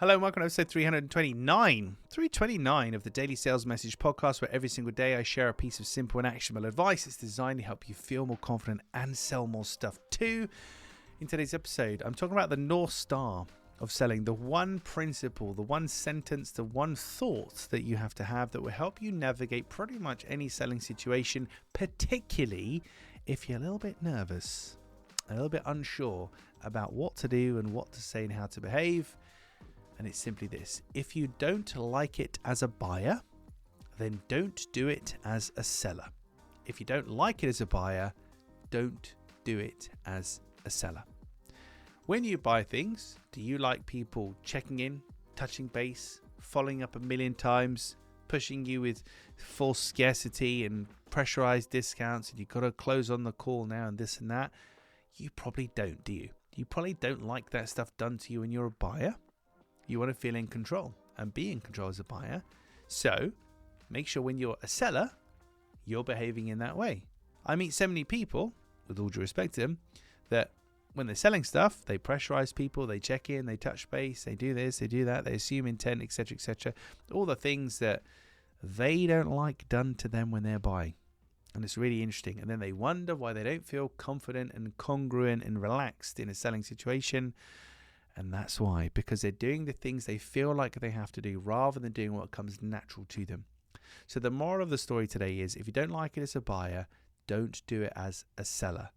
Hello and welcome to episode 329 of the Daily Sales Message podcast, where every single day I share a piece of simple and actionable advice that's designed to help you feel more confident and sell more stuff too. In today's episode, I'm talking about the North Star of selling, the one principle, the one sentence, the one thought that you have to have that will help you navigate pretty much any selling situation, particularly if you're a little bit nervous, a little bit unsure about what to do and what to say and how to behave. And it's simply this: if you don't like it as a buyer, then don't do it as a seller. If you don't like it as a buyer, don't do it as a seller. When you buy things, do you like people checking in, touching base, following up a million times, pushing you with false scarcity and pressurized discounts, and you've got to close on the call now and this and that? You probably don't, do you? You probably don't like that stuff done to you when you're a buyer. You want to feel in control and be in control as a buyer. So make sure when you're a seller, you're behaving in that way. I meet so many people, with all due respect to them, that when they're selling stuff, they pressurize people, they check in, they touch base, they do this, they do that, they assume intent, etc., etc. All the things that they don't like done to them when they're buying. And it's really interesting. And then they wonder why they don't feel confident and congruent and relaxed in a selling situation. And that's why, because they're doing the things they feel like they have to do rather than doing what comes natural to them. So the moral of the story today is, if you don't like it as a buyer, don't do it as a seller.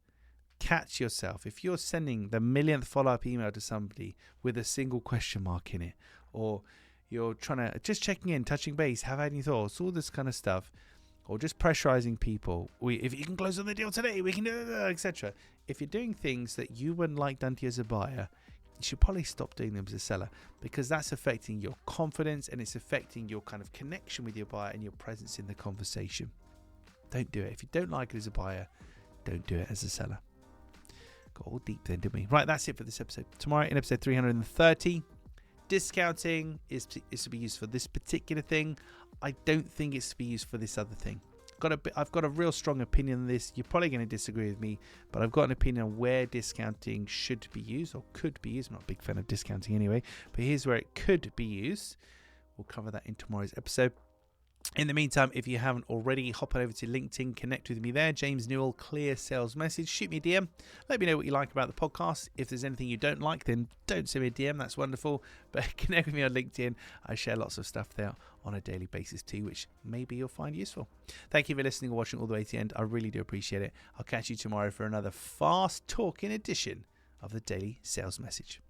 Catch yourself. If you're sending the millionth follow-up email to somebody with a single question mark in it, or you're trying to just checking in, touching base, have any thoughts, all this kind of stuff, or just pressurizing people, if you can close on the deal today, we can do it, etc. If you're doing things that you wouldn't like done to you as a buyer, you should probably stop doing them as a seller, because that's affecting your confidence and it's affecting your kind of connection with your buyer and your presence in the conversation. Don't do it. If you don't like it as a buyer, don't do it as a seller. Got all deep then, didn't we? Right, that's it for this episode. Tomorrow in episode 330, discounting is to be used for this particular thing. I don't think it's to be used for this other thing. I've got a real strong opinion on this. You're probably going to disagree with me, but I've got an opinion on where discounting should be used or could be used. I'm not a big fan of discounting anyway, but here's where it could be used. We'll cover that in tomorrow's episode. In the meantime, if you haven't already, hop on over to LinkedIn, connect with me there. James Newell, Clear Sales Message. Shoot me a DM. Let me know what you like about the podcast. If there's anything you don't like, then don't send me a DM. That's wonderful. But connect with me on LinkedIn. I share lots of stuff there on a daily basis too, which maybe you'll find useful. Thank you for listening or watching all the way to the end. I really do appreciate it. I'll catch you tomorrow for another fast talking edition of the Daily Sales Message.